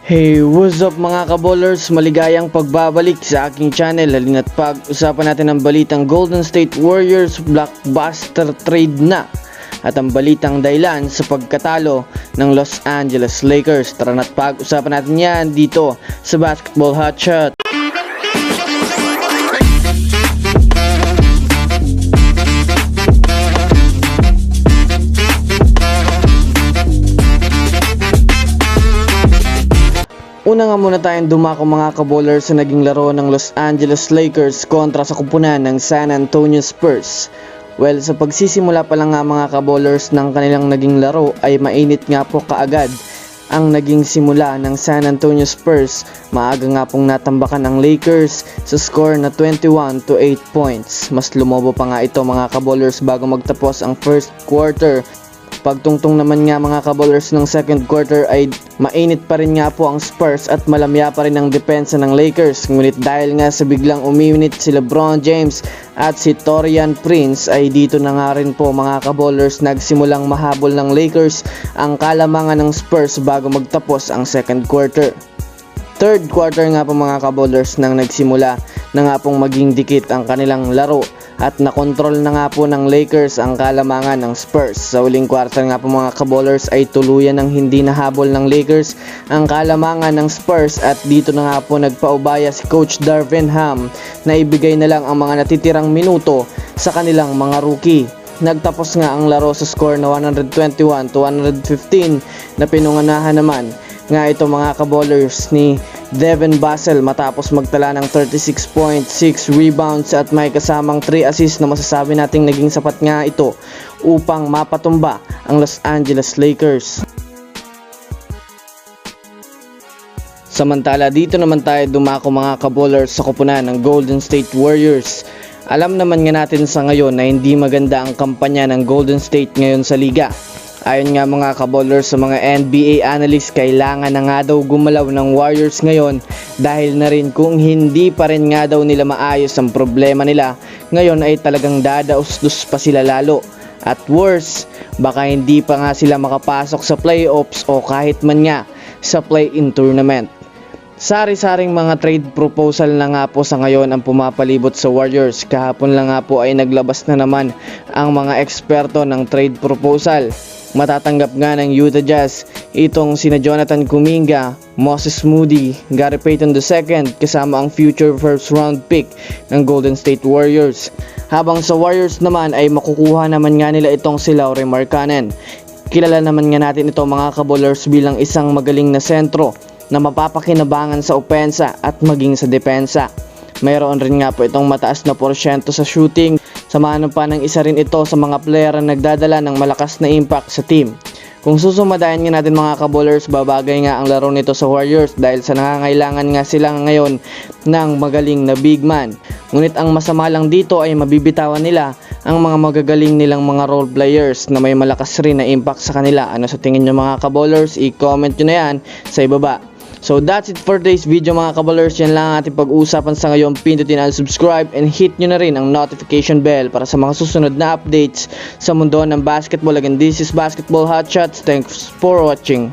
Hey, what's up mga kabowlers? Maligayang pagbabalik sa aking channel. Halina't pag-usapan natin ang balitang Golden State Warriors blockbuster trade na at ang balitang dahilan sa pagkatalo ng Los Angeles Lakers. Tara na't pag-usapan natin yan dito sa Basketball Hotshot. Una nga muna tayong dumako mga kabowlers sa naging laro ng Los Angeles Lakers kontra sa kupunan ng San Antonio Spurs. Well, sa pagsisimula pa lang nga mga kabowlers ng kanilang naging laro ay mainit nga po kaagad ang naging simula ng San Antonio Spurs. Maaga nga pong natambakan ng Lakers sa score na 21-8 points. Mas lumobo pa nga ito mga kabowlers bago magtapos ang first quarter. Pagtungtong naman nga mga kabowlers ng second quarter ay mainit pa rin nga po ang Spurs at malamya pa rin ang depensa ng Lakers. Ngunit dahil nga sa biglang uminit si LeBron James at si Taurean Prince ay dito na nga rin po mga kabowlers nagsimulang mahabol ng Lakers ang kalamangan ng Spurs bago magtapos ang second quarter. Third quarter nga po mga kabowlers nang nagsimula na nga pong maging dikit ang kanilang laro at nakontrol na nga po ng Lakers ang kalamangan ng Spurs. Sa huling quarter nga po mga kabowlers ay tuluyan ng hindi nahabol ng Lakers ang kalamangan ng Spurs at dito na nga po nagpaubaya si Coach Darvin Ham na ibigay na lang ang mga natitirang minuto sa kanilang mga rookie. Nagtapos nga ang laro sa score na 121-115 na pinunganahan naman nga ito mga kabowlers ni Devin Vassell matapos magtala ng 36.6 rebounds at may kasamang 3 assists na masasabi nating naging sapat nga ito upang mapatumba ang Los Angeles Lakers. Samantala dito naman tayo dumako mga kabowlers sa kupunan ng Golden State Warriors. Alam naman nga natin sa ngayon na hindi maganda ang kampanya ng Golden State ngayon sa liga. Ayon nga mga kabowlers sa mga NBA analysts, kailangan na nga daw gumalaw ng Warriors ngayon dahil na rin kung hindi pa rin nga daw nila maayos ang problema nila, ngayon ay talagang dadaos-dos pa sila lalo. At worse, baka hindi pa nga sila makapasok sa playoffs o kahit man nga sa play-in tournament. Sari-saring mga trade proposal na nga po sa ngayon ang pumapalibot sa Warriors. Kahapon lang nga po ay naglabas na naman ang mga eksperto ng trade proposal. Matatanggap nga ng Utah Jazz itong sina Jonathan Kuminga, Moses Moody, Gary Payton II kasama ang future first round pick ng Golden State Warriors. Habang sa Warriors naman ay makukuha naman nga nila itong si Lauri Markkanen. Kilala naman nga natin ito mga kabowlers bilang isang magaling na sentro na mapapakinabangan sa opensa at maging sa depensa. Mayroon rin nga po itong mataas na porsyento sa shooting. Samahan pa ng isa rin ito sa mga player na nagdadala ng malakas na impact sa team. Kung susumadayan nga natin mga kabowlers, babagay nga ang laro nito sa Warriors dahil sa nangangailangan nga sila ngayon ng magaling na big man. Ngunit ang masama lang dito ay mabibitawan nila ang mga magagaling nilang mga role players na may malakas rin na impact sa kanila. Ano sa tingin nyo mga kabowlers? I-comment nyo na yan sa ibaba. So that's it for today's video mga kabowlers. Yan lang ang ating pag-uusapan sa ngayon. Pindutin ang subscribe and hit nyo na rin ang notification bell para sa mga susunod na updates sa mundo ng basketball. Again, this is Basketball Hotshots. Thanks for watching.